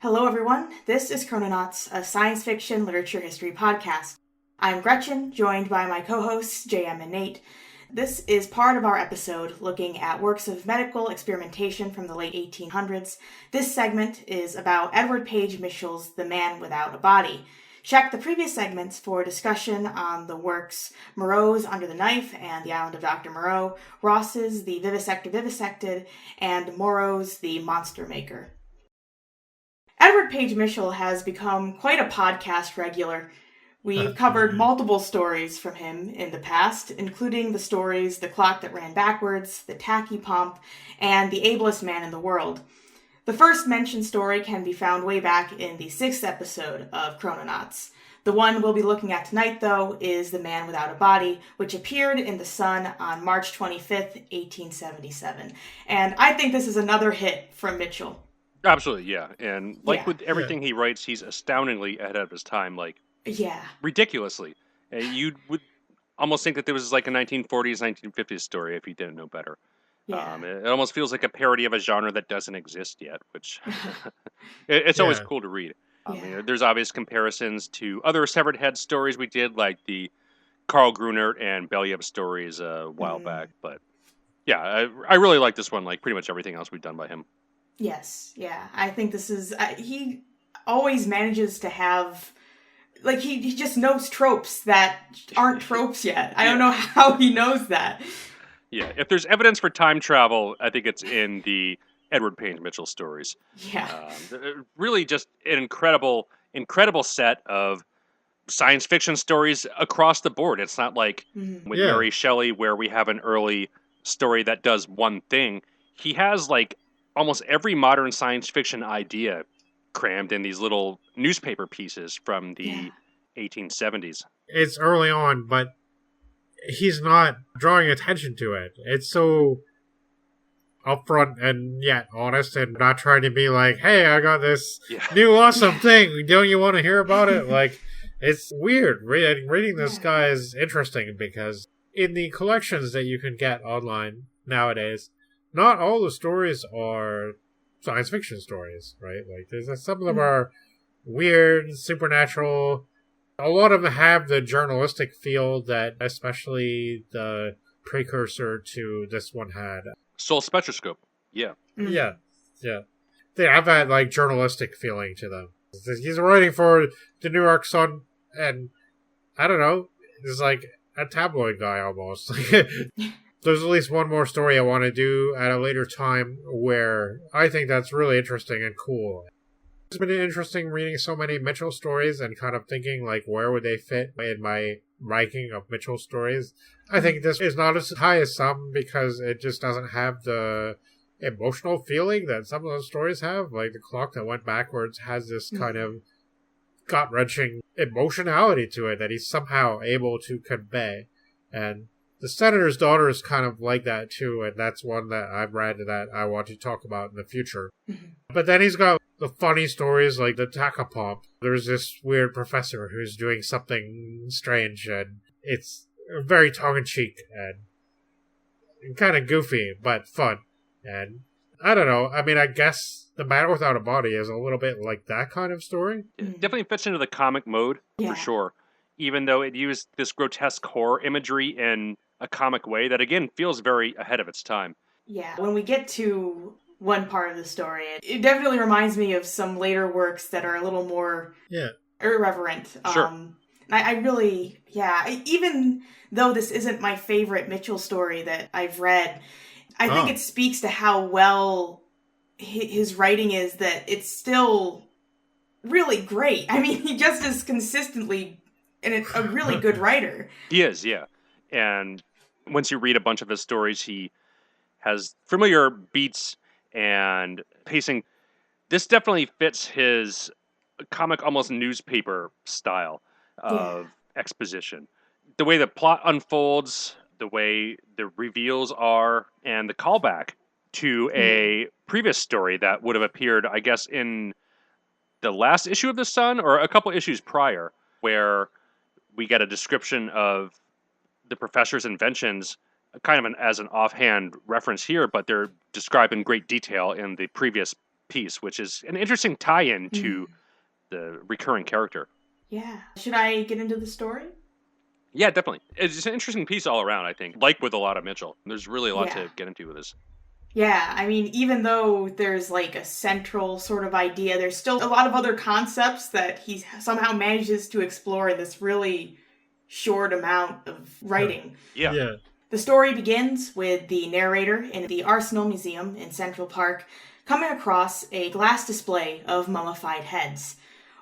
Hello, everyone. This is Chrononauts, a science fiction literature history podcast. I'm Gretchen, joined by my co-hosts, JM and Nate. This is part of our episode looking at works of medical experimentation from the late 1800s. This segment is about Edward Page Mitchell's The Man Without a Body. Check the previous segments for discussion on the works Moreau's Under the Knife and The Island of Dr. Moreau, Ross's The Vivisector Vivisected, and Morrow's The Monster Maker. Edward Page Mitchell has become quite a podcast regular. We've covered multiple stories from him in the past, including the stories The Clock That Ran Backwards, The Tacky Pomp, and The Ablest Man in the World. The first mentioned story can be found way back in the 6th episode of Chrononauts. The one we'll be looking at tonight, though, is The Man Without a Body, which appeared in The Sun on March 25th, 1877. And I think this is another hit from Mitchell. Absolutely, yeah. And with everything he writes, he's astoundingly ahead of his time, ridiculously. You would almost think that this was like a 1940s, 1950s story if you didn't know better. Yeah. It almost feels like a parody of a genre that doesn't exist yet, which it's always cool to read. There's obvious comparisons to other Severed Head stories we did, like the Carl Grunert and Bellieb stories a while back. But yeah, I really like this one, like pretty much everything else we've done by him. Yes, yeah. I think this is... he always manages to have... he just knows tropes that aren't tropes yet. I don't know how he knows that. Yeah, if there's evidence for time travel, I think it's in the Edward Page Mitchell stories. Yeah. Really just an incredible set of science fiction stories across the board. It's not like with Mary Shelley where we have an early story that does one thing. He has almost every modern science fiction idea crammed in these little newspaper pieces from the 1870s. It's early on, but he's not drawing attention to it. It's so upfront and yet honest and not trying to be like, hey, I got this new awesome thing. Don't you want to hear about it? It's weird. Reading this guy is interesting because in the collections that you can get online nowadays, not all the stories are science fiction stories, right? Some of them are weird, supernatural. A lot of them have the journalistic feel that especially the precursor to this one had. Soul Spectroscope, yeah. Yeah. They have that journalistic feeling to them. He's writing for the New York Sun, and I don't know, he's like a tabloid guy almost. There's at least one more story I want to do at a later time where I think that's really interesting and cool. It's been interesting reading so many Mitchell stories and kind of thinking, where would they fit in my ranking of Mitchell stories. I think this is not as high as some because it just doesn't have the emotional feeling that some of those stories have. Like The Clock That Went Backwards has this kind of gut-wrenching emotionality to it that he's somehow able to convey. And The Senator's Daughter is kind of like that too, and that's one that I've read that I want to talk about in the future. But then he's got the funny stories like The Tacopomp. There's this weird professor who's doing something strange, and it's very tongue-in-cheek and kind of goofy, but fun. And I don't know, I guess The Man Without a Body is a little bit like that kind of story. It definitely fits into the comic mode, for sure. Even though it used this grotesque horror imagery in a comic way that, again, feels very ahead of its time. Yeah, when we get to one part of the story, it definitely reminds me of some later works that are a little more irreverent. Sure. I really, even though this isn't my favorite Mitchell story that I've read, I think it speaks to how well his writing is that it's still really great. He just is consistently a really good writer. He is, yeah. And once you read a bunch of his stories, he has familiar beats and pacing. This definitely fits his comic, almost newspaper style of exposition. The way the plot unfolds, the way the reveals are, and the callback to a previous story that would have appeared, I guess, in the last issue of The Sun or a couple issues prior, where we get a description of the professor's inventions, kind of as an offhand reference here, but they're described in great detail in the previous piece, which is an interesting tie-in to the recurring character. Yeah. Should I get into the story? Yeah, definitely. It's an interesting piece all around, I think. Like with a lot of Mitchell, there's really a lot to get into with this. Yeah, I mean, even though there's like a central sort of idea, there's still a lot of other concepts that he somehow manages to explore in this really short amount of writing. Yeah. The story begins with the narrator in the Arsenal Museum in Central Park coming across a glass display of mummified heads.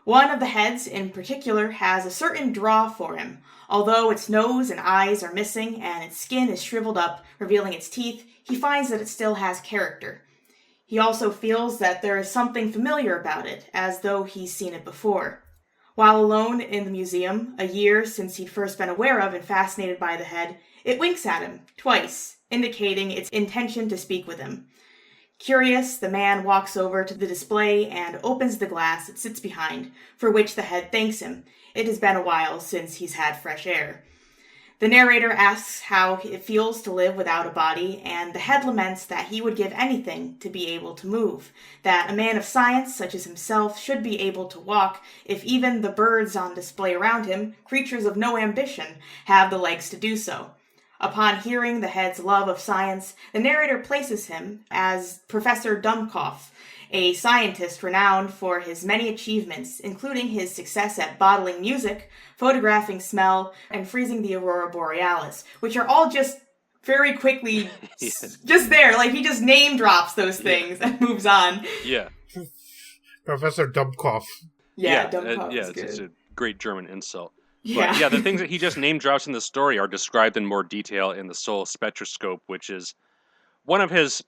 One of the heads in particular has a certain draw for him. Although its nose and eyes are missing and its skin is shriveled up, revealing its teeth, he finds that it still has character. He also feels that there is something familiar about it, as though he's seen it before. While alone in the museum, a year since he'd first been aware of and fascinated by the head, it winks at him, twice, indicating its intention to speak with him. Curious, the man walks over to the display and opens the glass it sits behind, for which the head thanks him. It has been a while since he's had fresh air. The narrator asks how it feels to live without a body, and the head laments that he would give anything to be able to move, that a man of science such as himself should be able to walk if even the birds on display around him, creatures of no ambition, have the legs to do so. Upon hearing the head's love of science, the narrator places him as Professor Dummkopf, a scientist renowned for his many achievements, including his success at bottling music, photographing smell, and freezing the aurora borealis, which are all just very quickly just there. Like, he just name drops those things and moves on. Yeah. Professor Dummkopf. Yeah, Dummkopf is good. It's a great German insult. Yeah. But yeah, the things that he just name drops in the story are described in more detail in the Soul Spectroscope, which is one of his,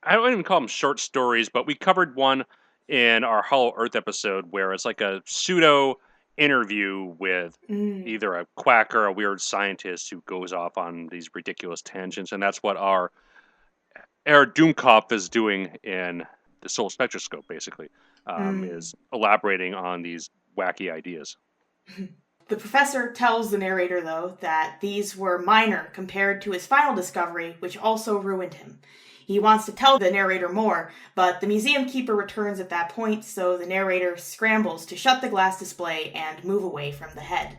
I don't even call them short stories, but we covered one in our Hollow Earth episode where it's like a pseudo interview with either a quack or a weird scientist who goes off on these ridiculous tangents, and that's what our Dummkopf is doing in the Soul Spectroscope, basically, is elaborating on these wacky ideas. The professor tells the narrator, though, that these were minor compared to his final discovery, which also ruined him. He wants to tell the narrator more, but the museum keeper returns at that point, so the narrator scrambles to shut the glass display and move away from the head.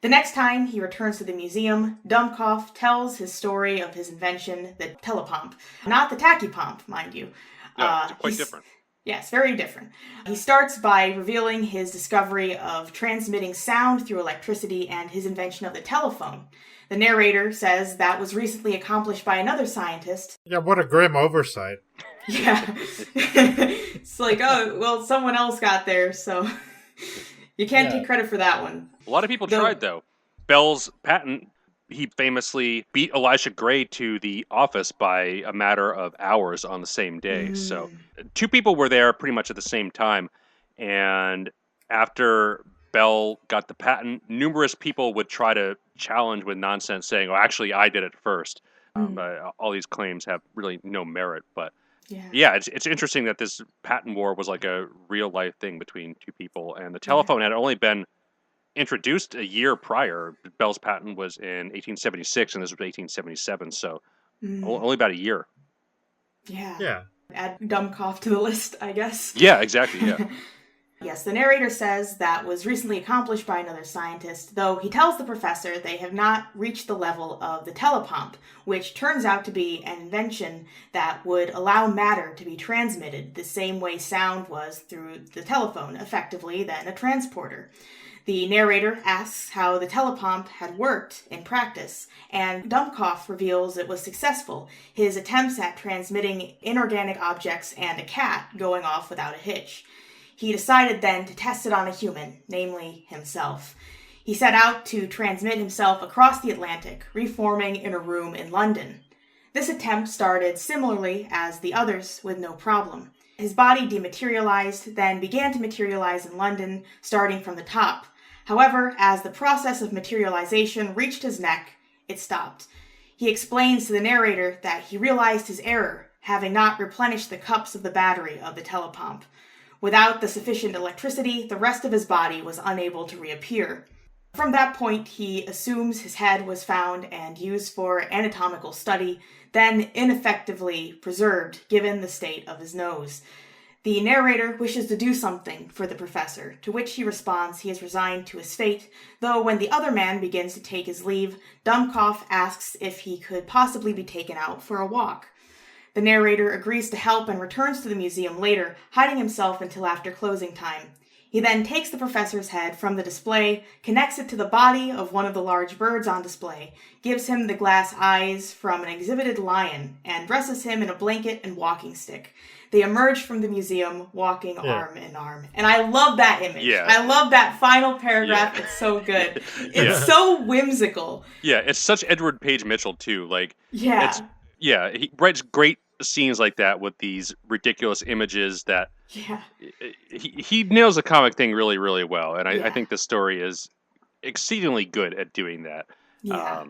The next time he returns to the museum, Dummkopf tells his story of his invention, the telepomp. Not the tachypomp, mind you. No, it's quite different. Yes, very different. He starts by revealing his discovery of transmitting sound through electricity and his invention of the telephone. The narrator says that was recently accomplished by another scientist. Yeah, what a grim oversight. Yeah. It's like, oh, well, someone else got there, so you can't take credit for that one. A lot of people tried, though. Bell's patent, he famously beat Elisha Gray to the office by a matter of hours on the same day. So two people were there pretty much at the same time. And after Bell got the patent, numerous people would try to challenge with nonsense saying, oh, actually, I did it first. All these claims have really no merit. But yeah, it's interesting that this patent war was like a real life thing between two people. And the telephone had only been introduced a year prior. Bell's patent was in 1876, and this was 1877, so only about a year. Yeah. Add Dummkopf to the list, I guess. Yeah, exactly, yeah. Yes, the narrator says that was recently accomplished by another scientist, though he tells the professor they have not reached the level of the telepomp, which turns out to be an invention that would allow matter to be transmitted the same way sound was through the telephone, effectively then a transporter. The narrator asks how the telepomp had worked in practice, and Dummkopf reveals it was successful, his attempts at transmitting inorganic objects and a cat going off without a hitch. He decided then to test it on a human, namely himself. He set out to transmit himself across the Atlantic, reforming in a room in London. This attempt started similarly as the others, with no problem. His body dematerialized, then began to materialize in London, starting from the top. However, as the process of materialization reached his neck, it stopped. He explains to the narrator that he realized his error, having not replenished the cups of the battery of the telepomp. Without the sufficient electricity, the rest of his body was unable to reappear. From that point, he assumes his head was found and used for anatomical study, then ineffectively preserved given the state of his nose. The narrator wishes to do something for the professor, to which he responds he is resigned to his fate, though when the other man begins to take his leave, Dummkopf asks if he could possibly be taken out for a walk. The narrator agrees to help and returns to the museum later, hiding himself until after closing time. He then takes the professor's head from the display, connects it to the body of one of the large birds on display, gives him the glass eyes from an exhibited lion, and dresses him in a blanket and walking stick. They emerge from the museum, walking arm in arm. And I love that image. Yeah. I love that final paragraph. Yeah. It's so good. It's so whimsical. Yeah, it's such Edward Page Mitchell, too. Like, Yeah. He writes great scenes like that with these ridiculous images that he nails the comic thing really, really well. And I think the story is exceedingly good at doing that. Yeah.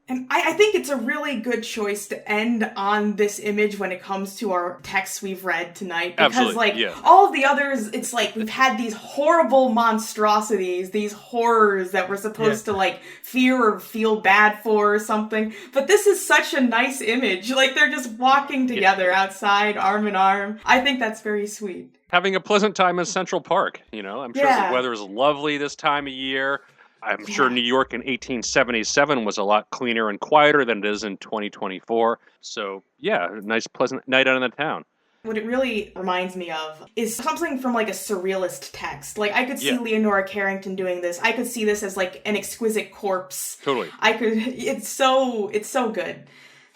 And I think it's a really good choice to end on this image when it comes to our texts we've read tonight. Because, all of the others, it's like we've had these horrible monstrosities, these horrors that we're supposed to, fear or feel bad for or something. But this is such a nice image. Like, they're just walking together outside, arm in arm. I think that's very sweet. Having a pleasant time in Central Park, I'm sure the weather is lovely this time of year. I'm sure New York in 1877 was a lot cleaner and quieter than it is in 2024. So, a nice, pleasant night out in the town. What it really reminds me of is something from, a surrealist text. I could see Leonora Carrington doing this. I could see this as, an exquisite corpse. Totally. It's so good.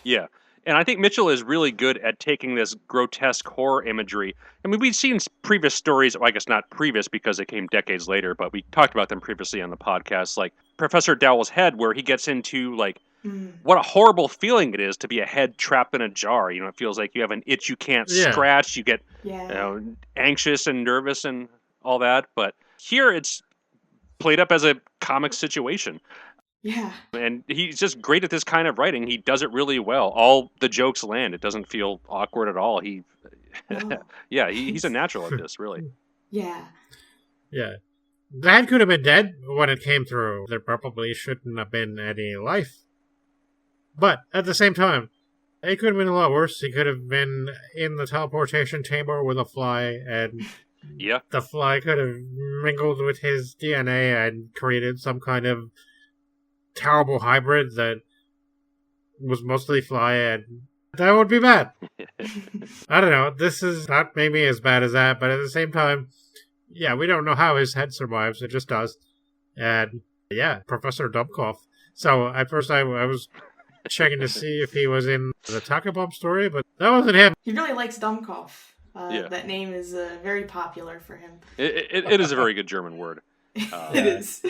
Yeah. And I think Mitchell is really good at taking this grotesque horror imagery. I mean, we've seen previous stories, well, I guess not previous because they came decades later, but we talked about them previously on the podcast, like Professor Dowell's Head, where he gets into, what a horrible feeling it is to be a head trapped in a jar. It feels like you have an itch you can't scratch. You get anxious and nervous and all that. But here it's played up as a comic situation. Yeah. And he's just great at this kind of writing. He does it really well. All the jokes land. It doesn't feel awkward at all. He's a natural at this, really. Yeah. Yeah. Dad could have been dead when it came through. There probably shouldn't have been any life. But at the same time, it could have been a lot worse. He could have been in the teleportation chamber with a fly, and the fly could have mingled with his DNA and created some kind of terrible hybrid that was mostly fly, and that would be bad. I don't know. This is not maybe as bad as that, but at the same time, we don't know how his head survives. It just does. And Professor Dummkopf. So at first I was checking to see if he was in the Taka Bomb story, but that wasn't him. He really likes Dummkopf. That name is very popular for him. It is a very good German word. It is.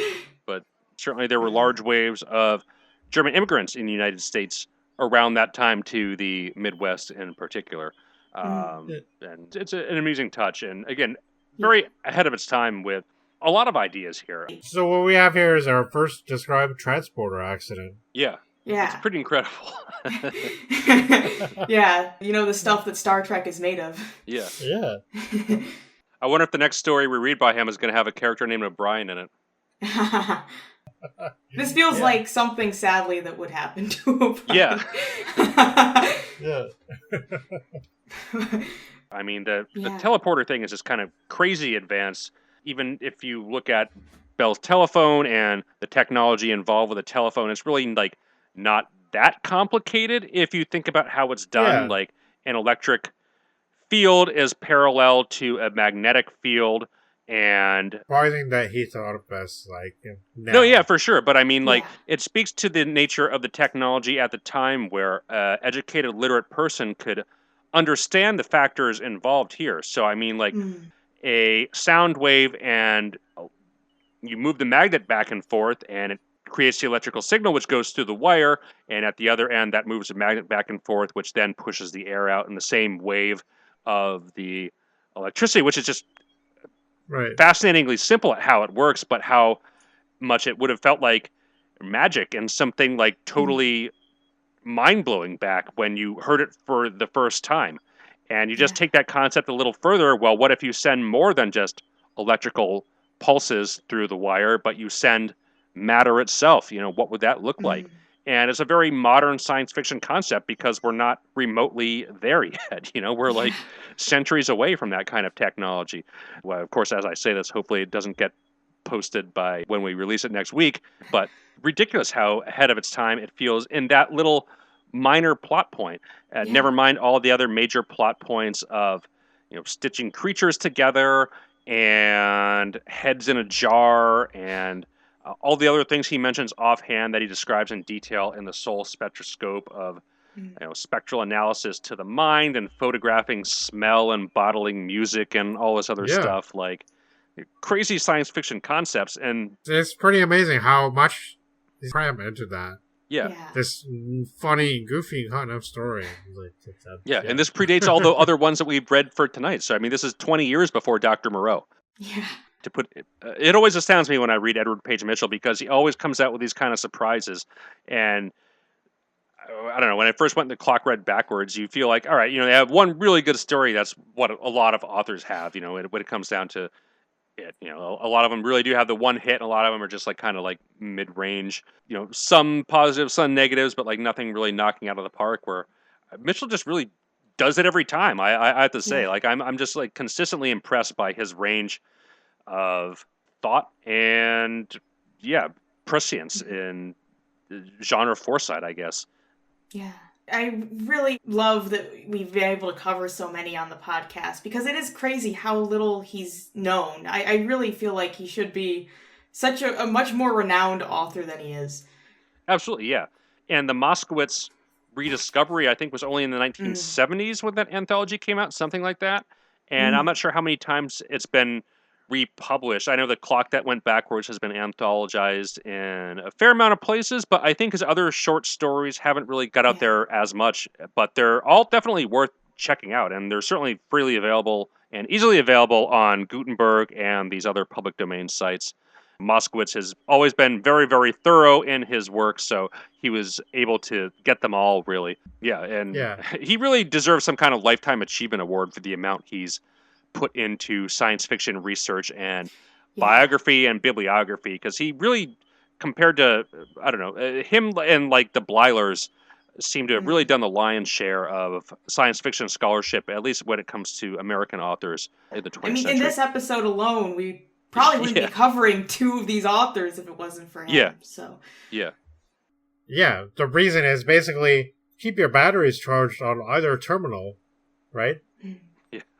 But certainly there were large waves of German immigrants in the United States around that time to the Midwest in particular. And it's an amusing touch. And again, very ahead of its time with a lot of ideas here. So what we have here is our first described transporter accident. Yeah. It's pretty incredible. The stuff that Star Trek is made of. Yeah. I wonder if the next story we read by him is going to have a character named O'Brien in it. This feels like something, sadly, that would happen to O'Brien. Yeah. Yeah. I mean, the teleporter thing is just kind of crazy advanced. Even if you look at Bell's telephone and the technology involved with the telephone, it's really not that complicated if you think about how it's done. Like an electric field is parallel to a magnetic field, and surprising that he thought of this now. No, for sure. But I mean, it speaks to the nature of the technology at the time, where an educated, literate person could understand the factors involved here. So I mean, a sound wave, and you move the magnet back and forth, and it creates the electrical signal, which goes through the wire, and at the other end, that moves the magnet back and forth, which then pushes the air out in the same wave of the electricity, which is just fascinatingly simple at how it works, but how much it would have felt like magic and something totally mind-blowing back when you heard it for the first time. And you just take that concept a little further. Well, what if you send more than just electrical pulses through the wire, but you send matter itself? What would that look like? And it's a very modern science fiction concept because we're not remotely there yet. We're like centuries away from that kind of technology. Well, of course, as I say this, hopefully it doesn't get posted by when we release it next week. But ridiculous how ahead of its time it feels in that little minor plot point. Never mind all the other major plot points of stitching creatures together and heads in a jar and all the other things he mentions offhand that he describes in detail in the Soul Spectroscope of spectral analysis to the mind and photographing smell and bottling music and all this other stuff, like crazy science fiction concepts. And it's pretty amazing how much he's crammed into that. Yeah. This funny, goofy kind of story. And this predates all the other ones that we've read for tonight. So, I mean, this is 20 years before Dr. Moreau. Yeah. To put it always astounds me when I read Edward Page Mitchell because he always comes out with these kind of surprises. And I don't know, when I first went the clock read backwards, you feel like, all right, they have one really good story. That's what a lot of authors have, when it comes down to it. A lot of them really do have the one hit, and a lot of them are just like kind of like mid-range, some positives, some negatives, but like nothing really knocking out of the park, where Mitchell just really does it every time. I have to say, like, I'm just like consistently impressed by his range of thought and prescience in genre foresight, I guess. Yeah. I really love that we've been able to cover so many on the podcast because it is crazy how little he's known. I really feel like he should be such a much more renowned author than he is. Absolutely, yeah. And the Moskowitz rediscovery, I think, was only in the 1970s when that anthology came out, something like that. And I'm not sure how many times it's been republished. I know The Clock That Went Backwards has been anthologized in a fair amount of places, but I think his other short stories haven't really got out there as much. But they're all definitely worth checking out, and they're certainly freely available and easily available on Gutenberg and these other public domain sites. Moskowitz has always been very, very thorough in his work, so he was able to get them all, really. He really deserves some kind of Lifetime Achievement Award for the amount he's put into science fiction research and biography and bibliography, because he really, compared to, I don't know, him and like the Bleilers seem to have really done the lion's share of science fiction scholarship, at least when it comes to American authors in the 20th century. In this episode alone, we probably wouldn't be covering two of these authors if it wasn't for him. Yeah, the reason is basically keep your batteries charged on either terminal, right?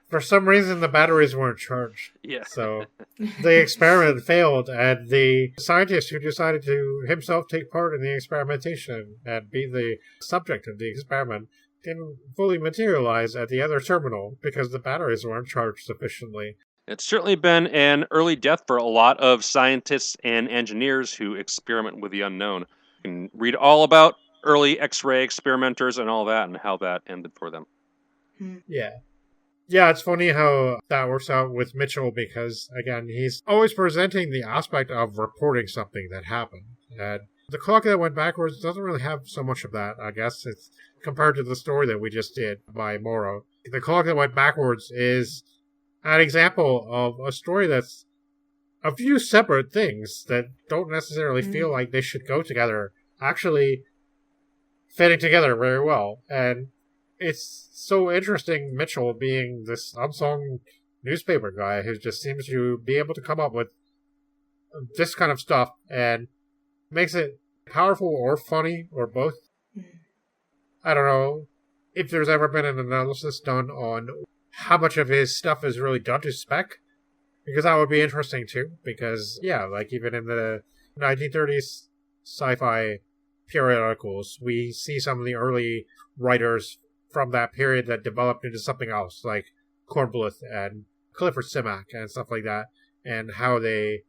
For some reason, the batteries weren't charged. So the experiment failed, and the scientist who decided to himself take part in the experimentation and be the subject of the experiment didn't fully materialize at the other terminal because the batteries weren't charged sufficiently. It's certainly been an early death for a lot of scientists and engineers who experiment with the unknown. You can read all about early X-ray experimenters and all that and how that ended for them. Yeah, it's funny how that works out with Mitchell because, again, he's always presenting the aspect of reporting something that happened. And The Clock That Went Backwards doesn't really have so much of that, I guess. It's compared to the story that we just did by Morrow. The Clock That Went Backwards is an example of a story that's a few separate things that don't necessarily feel like they should go together, actually fitting together very well. And it's so interesting, Mitchell being this unsung newspaper guy who just seems to be able to come up with this kind of stuff and makes it powerful or funny or both. I don't know if there's ever been an analysis done on how much of his stuff is really done to spec, because that would be interesting too, because like even in the 1930s sci-fi periodicals, we see some of the early writers from that period that developed into something else, like Kornbluth and Clifford Simak and stuff like that, and how they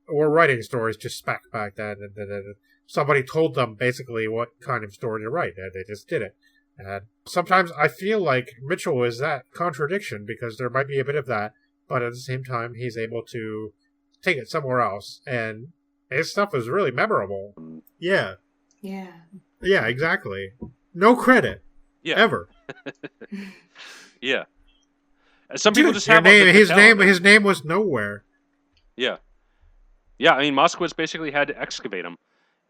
were writing stories to spec back then, and somebody told them basically what kind of story to write, and they just did it. And sometimes I feel like Mitchell is that contradiction, because there might be a bit of that, but at the same time he's able to take it somewhere else, and his stuff is really memorable. Yeah, exactly. No credit. Ever. Some people just have his name was nowhere. I mean, Moskowitz basically had to excavate him,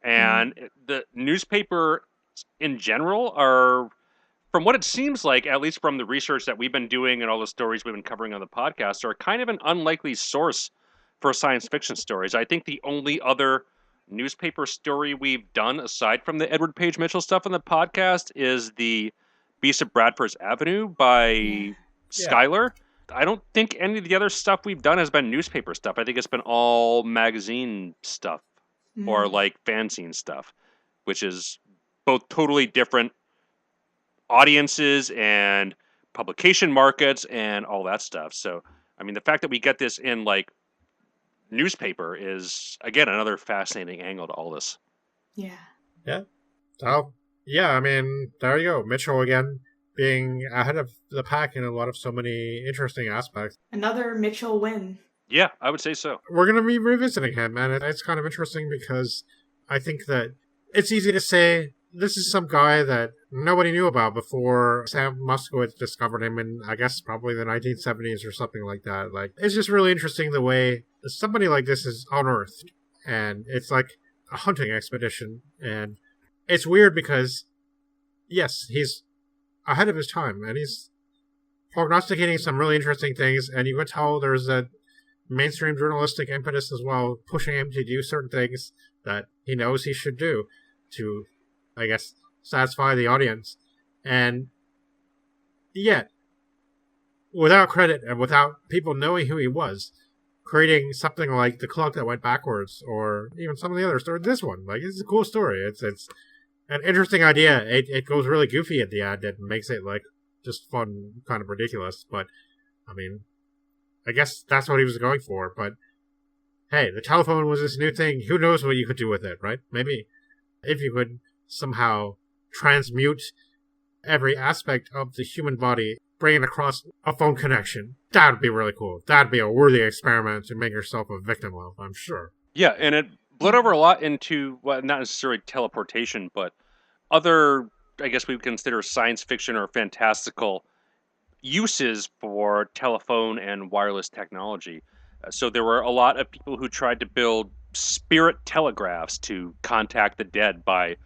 And the newspaper in general are, from what it seems like, at least from the research that we've been doing and all the stories we've been covering on the podcast, are kind of an unlikely source for science fiction stories. I think the only other newspaper story we've done, aside from the Edward Page Mitchell stuff on the podcast, is the Beast of Bradford's Avenue by Schuyler. I don't think any of the other stuff we've done has been newspaper stuff. I think it's been all magazine stuff or like fanzine stuff, which is both totally different audiences and publication markets and all that stuff. So, I mean, the fact that we get this in like newspaper is, again, another fascinating angle to all this. Yeah. Yeah. So, yeah, I mean, there you go. Mitchell again being ahead of the pack in a lot of so many interesting aspects. Another Mitchell win. Yeah, I would say so. We're going to be revisiting him, and it's kind of interesting because I think that it's easy to say this is some guy that nobody knew about before Sam Moskowitz discovered him in, I guess, probably the 1970s or something like that. Like, it's just really interesting the way somebody like this is unearthed, and it's like a hunting expedition, and it's weird because, yes, he's ahead of his time, and he's prognosticating some really interesting things, and you can tell there's a mainstream journalistic impetus as well, pushing him to do certain things that he knows he should do to, I guess, satisfy the audience. And yet, without credit and without people knowing who he was, creating something like The Clock That Went Backwards, or even some of the others, or this one, like, it's a cool story. It's an interesting idea. It goes really goofy at the end and makes it, like, just fun, kind of ridiculous. But, I mean, I guess that's what he was going for. But, hey, the telephone was this new thing. Who knows what you could do with it, right? Maybe if you could somehow transmute every aspect of the human body, bring it across a phone connection, that would be really cool. That would be a worthy experiment to make yourself a victim of, I'm sure. Yeah, and it bled over a lot into, well, not necessarily teleportation, but other, I guess we would consider science fiction or fantastical uses for telephone and wireless technology. So there were a lot of people who tried to build spirit telegraphs to contact the dead by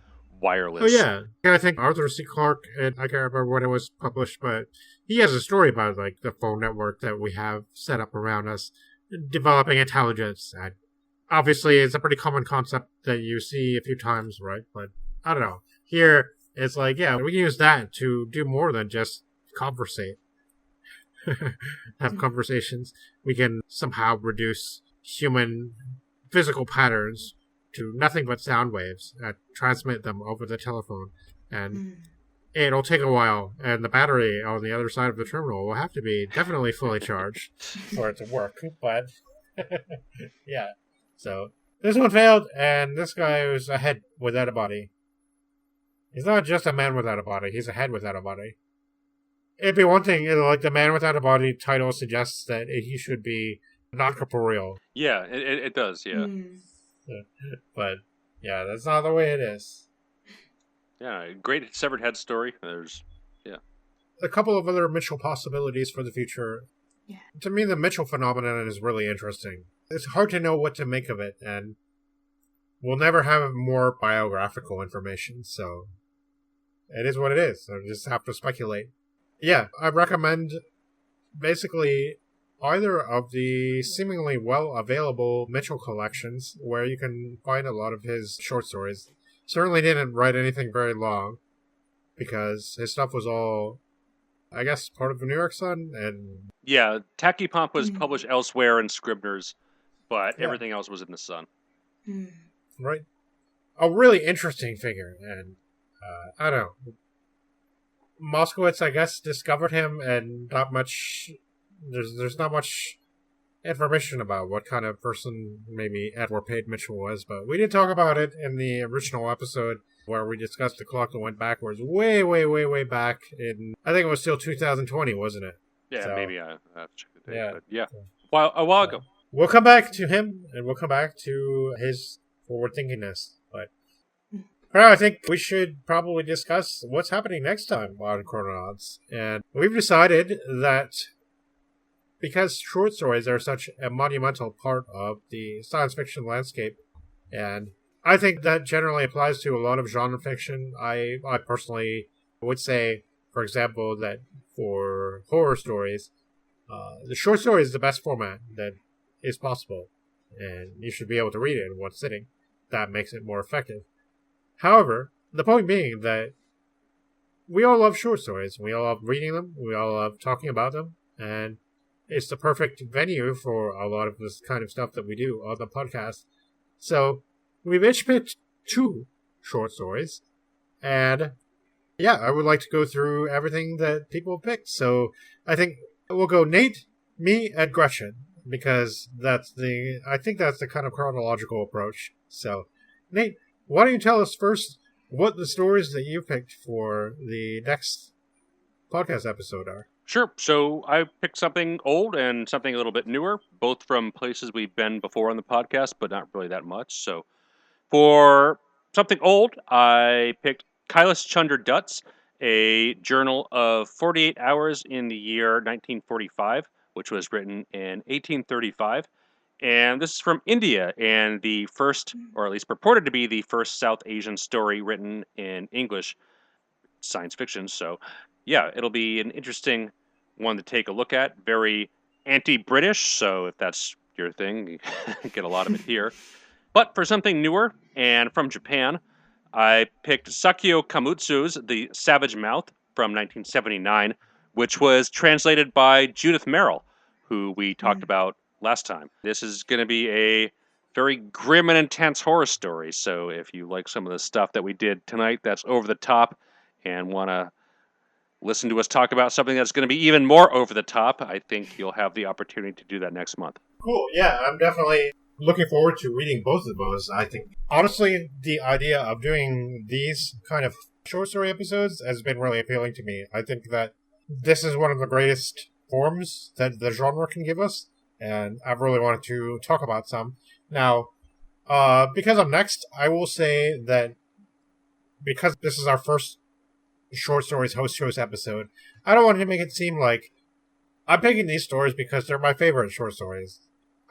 wireless. Oh, yeah. I think Arthur C. Clarke, and I can't remember when it was published, but he has a story about, like, the phone network that we have set up around us, developing intelligence. And obviously, it's a pretty common concept that you see a few times, right? But I don't know. Here, it's like, yeah, we can use that to do more than just conversate. Have conversations. We can somehow reduce human physical patterns to nothing but sound waves and transmit them over the telephone. And it'll take a while, and the battery on the other side of the terminal will have to be definitely fully charged for it to work. But, yeah. So, this one failed, and this guy was a head without a body. He's not just a man without a body, he's a head without a body. It'd be one thing, like the Man Without a Body title suggests that he should be non-corporeal. Yeah, it does, yeah. But, yeah, that's not the way it is. Yeah, great severed head story. There's, yeah. A couple of other Mitchell possibilities for the future. Yeah. To me, the Mitchell phenomenon is really interesting. It's hard to know what to make of it, and we'll never have more biographical information, so it is what it is. I just have to speculate. Yeah, I recommend basically either of the seemingly well-available Mitchell collections, where you can find a lot of his short stories. Certainly didn't write anything very long, because his stuff was all, I guess, part of the New York Sun, and... Yeah, Tacky Pomp was published elsewhere in Scribner's, but everything else was in the Sun. Right. A really interesting figure, and, I don't know. Moskowitz, I guess, discovered him, and not much... There's not much information about what kind of person maybe Edward Page Mitchell was, but we did talk about it in the original episode where we discussed The Clock That Went Backwards way back in, I think it was still 2020, wasn't it? Yeah, so, maybe I have to check the date, but yeah. So, A while ago. We'll come back to him, and we'll come back to his forward-thinkingness, but for now, I think we should probably discuss what's happening next time on Chrononauts. And we've decided that because short stories are such a monumental part of the science fiction landscape, and I think that generally applies to a lot of genre fiction. I personally would say, for example, that for horror stories, the short story is the best format that is possible, and you should be able to read it in one sitting. That makes it more effective. However, the point being that we all love short stories. We all love reading them. We all love talking about them. And it's the perfect venue for a lot of this kind of stuff that we do on the podcast. So we've each picked 2 short stories. And yeah, I would like to go through everything that people picked. So I think we'll go Nate, me, and Gretchen. Because I think that's the kind of chronological approach. So, Nate, why don't you tell us first what the stories that you picked for the next podcast episode are? Sure. So I picked something old and something a little bit newer, both from places we've been before on the podcast, but not really that much. So for something old, I picked Kailash Chunder Dutt's, a journal of 48 hours in the year 1945, which was written in 1835. And this is from India, and the first, or at least purported to be the first South Asian story written in English science fiction. So, yeah, it'll be an interesting one to take a look at. Very anti-British, so if that's your thing, you get a lot of it here. But for something newer and from Japan, I picked Sakio Kamutsu's The Savage Mouth from 1979, which was translated by Judith Merrill, who we talked about last time. This is going to be a very grim and intense horror story, so if you like some of the stuff that we did tonight that's over the top and want to listen to us talk about something that's going to be even more over the top, I think you'll have the opportunity to do that next month. Cool. Yeah, I'm definitely looking forward to reading both of those. I think, honestly, the idea of doing these kind of short story episodes has been really appealing to me. I think that this is one of the greatest forms that the genre can give us, and I've really wanted to talk about some. Now, because I'm next, I will say that because this is our first Short Stories Host Shows episode, I don't want to make it seem like I'm picking these stories because they're my favorite short stories.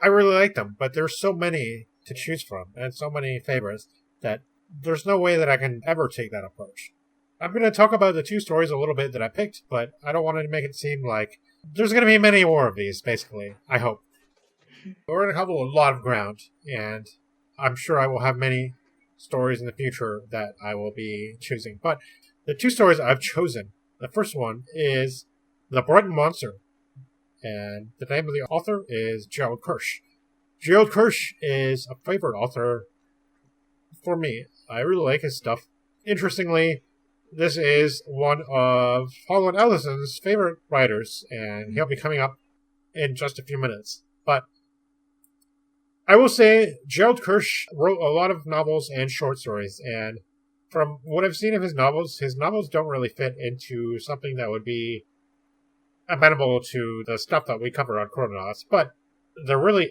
I really like them, but there's so many to choose from, and so many favorites, that there's no way that I can ever take that approach. I'm going to talk about the 2 stories a little bit that I picked, but I don't want to make it seem like there's going to be many more of these, basically, I hope. We're going to cover a lot of ground, and I'm sure I will have many stories in the future that I will be choosing. But the 2 stories I've chosen, the first one is The Brighton Monster, and the name of the author is Gerald Kirsch. Gerald Kirsch is a favorite author for me. I really like his stuff. Interestingly, this is one of Harlan Ellison's favorite writers, and he'll be coming up in just a few minutes. But I will say Gerald Kirsch wrote a lot of novels and short stories, and from what I've seen of his novels don't really fit into something that would be amenable to the stuff that we cover on Chrononauts, but they're really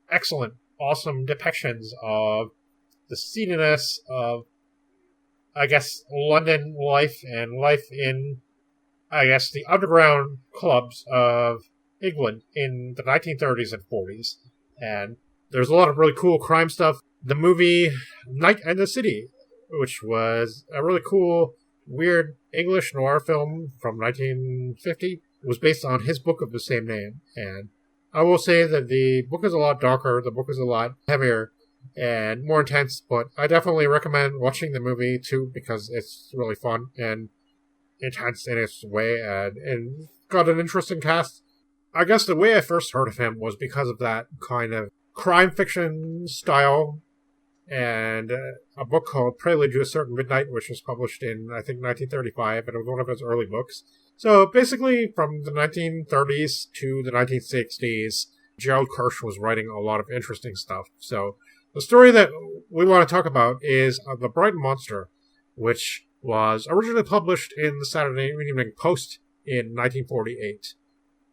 excellent, awesome depictions of the seediness of, I guess, London life and life in, I guess, the underground clubs of England in the 1930s and 40s. And there's a lot of really cool crime stuff. The movie Night and the City, which was a really cool, weird English noir film from 1950, was based on his book of the same name. And I will say that the book is a lot darker, the book is a lot heavier and more intense, but I definitely recommend watching the movie too, because it's really fun and intense in its way, and got an interesting cast. I guess the way I first heard of him was because of that kind of crime fiction style, and a book called Prelude to a Certain Midnight, which was published in, I think, 1935, and it was one of his early books. So basically, from the 1930s to the 1960s, Gerald Kirsch was writing a lot of interesting stuff. So the story that we want to talk about is The Brighton Monster, which was originally published in the Saturday Evening Post in 1948.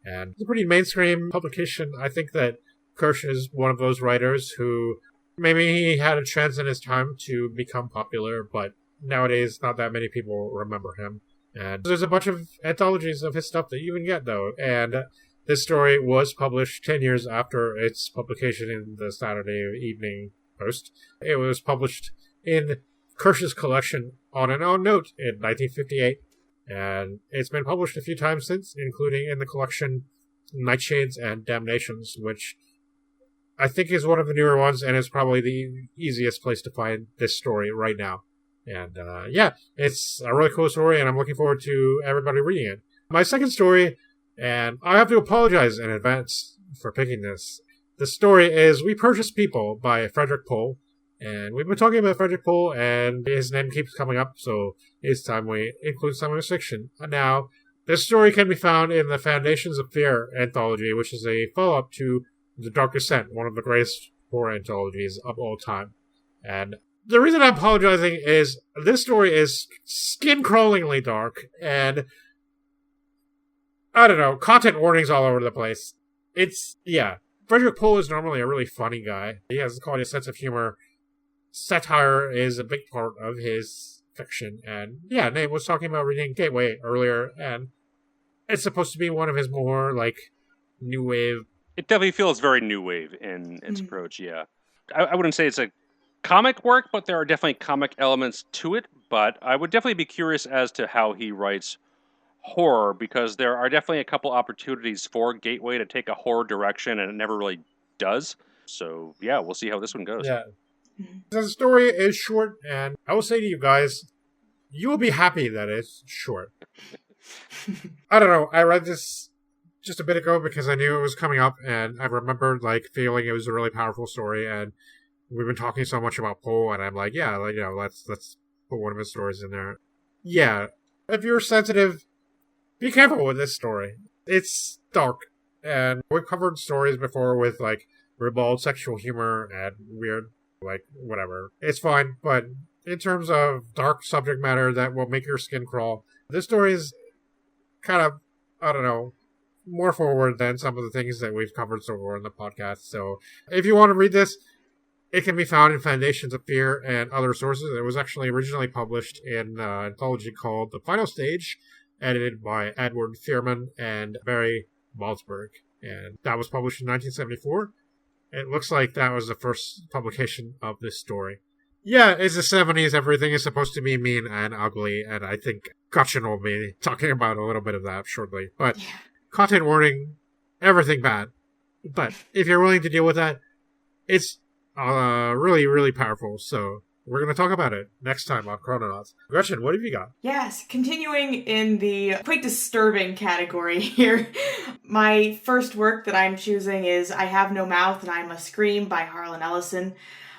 And it's a pretty mainstream publication. I think that Kirsch is one of those writers who maybe he had a chance in his time to become popular, but nowadays not that many people remember him. And there's a bunch of anthologies of his stuff that you can get, though. And this story was published 10 years after its publication in the Saturday Evening Post. It was published in Kirsch's collection On an Unknown Note in 1958, and it's been published a few times since, including in the collection Nightshades and Damnations, which I think is one of the newer ones and is probably the easiest place to find this story right now. And it's a really cool story, and I'm looking forward to everybody reading it. My second story, and I have to apologize in advance for picking this. The story is We Purchase People by Frederick Pohl. And we've been talking about Frederick Pohl, and his name keeps coming up, so it's time we include some of his fiction. Now, this story can be found in the Foundations of Fear anthology, which is a follow-up to The Dark Descent, one of the greatest horror anthologies of all time. And the reason I'm apologizing is this story is skin-crawlingly dark, and I don't know, content warnings all over the place. Frederick Pohl is normally a really funny guy. He has quite a sense of humor. Satire is a big part of his fiction, and Nate was talking about reading Gateway earlier, and it's supposed to be one of his more, new wave. It definitely feels very new wave in its approach, yeah. I wouldn't say it's a comic work, but there are definitely comic elements to it, but I would definitely be curious as to how he writes horror, because there are definitely a couple opportunities for Gateway to take a horror direction, and it never really does. So, we'll see how this one goes. Yeah. The story is short, and I will say to you guys, you will be happy that it's short. I don't know, I read this just a bit ago because I knew it was coming up, and I remembered, feeling it was a really powerful story, and we've been talking so much about Pohl, and I'm like, let's put one of his stories in there. Yeah, if you're sensitive, be careful with this story. It's dark, and we've covered stories before with, ribald sexual humor and weird, whatever. It's fine, but in terms of dark subject matter that will make your skin crawl, this story is kind of, I don't know, more forward than some of the things that we've covered so far in the podcast. So if you want to read this, it can be found in Foundations of Fear and other sources. It was actually originally published in an anthology called The Final Stage, edited by Edward Thierman and Barry Malzberg. And that was published in 1974. It looks like that was the first publication of this story. Yeah, it's the 70s. Everything is supposed to be mean and ugly, and I think Gretchen will be talking about a little bit of that shortly. But content warning, everything bad. But if you're willing to deal with that, it's really, really powerful. So we're going to talk about it next time on Chrononauts. Gretchen, what have you got? Yes, continuing in the quite disturbing category here. My first work that I'm choosing is I Have No Mouth and I Must Scream by Harlan Ellison,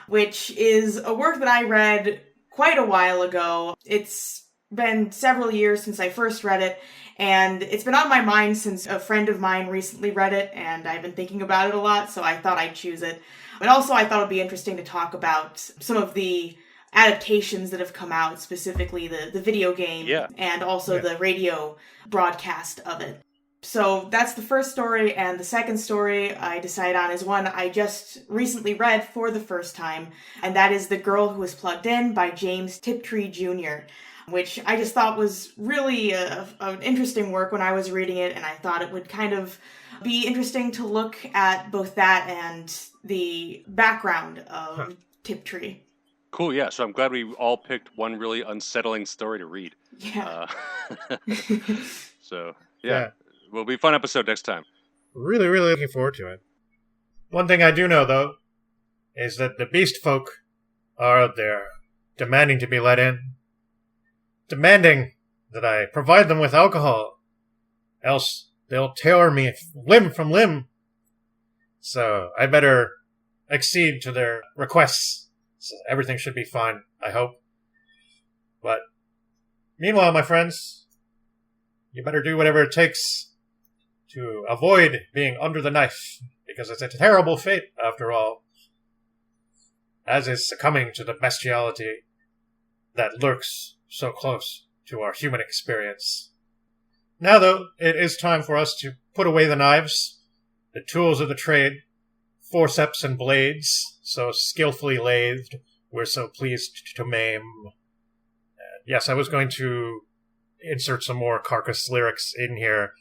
which is a work that I read quite a while ago. It's been several years since I first read it, and it's been on my mind since a friend of mine recently read it, and I've been thinking about it a lot, so I thought I'd choose it. But also I thought it would be interesting to talk about some of the adaptations that have come out, specifically the video game and also the radio broadcast of it. So that's the first story, and the second story I decided on is one I just recently read for the first time, and that is The Girl Who Was Plugged In by James Tiptree Jr., which I just thought was really an interesting work when I was reading it, and I thought it would kind of be interesting to look at both that and the background of Tiptree. Cool, yeah. So I'm glad we all picked one really unsettling story to read. Yeah. So, will be a fun episode next time. Really, really looking forward to it. One thing I do know, though, is that the beast folk are out there demanding to be let in. Demanding that I provide them with alcohol. Else they'll tear me limb from limb. So I better accede to their requests. So everything should be fine, I hope. But meanwhile, my friends, you better do whatever it takes to avoid being under the knife, because it's a terrible fate, after all, as is succumbing to the bestiality that lurks so close to our human experience. Now, though, it is time for us to put away the knives, the tools of the trade, forceps and blades, so skillfully lathed, we're so pleased to maim. And yes, I was going to insert some more Carcass lyrics in here,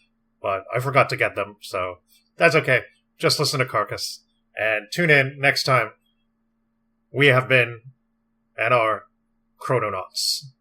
but I forgot to get them, so that's okay. Just listen to Carcass, and tune in next time. We have been and our chrononauts.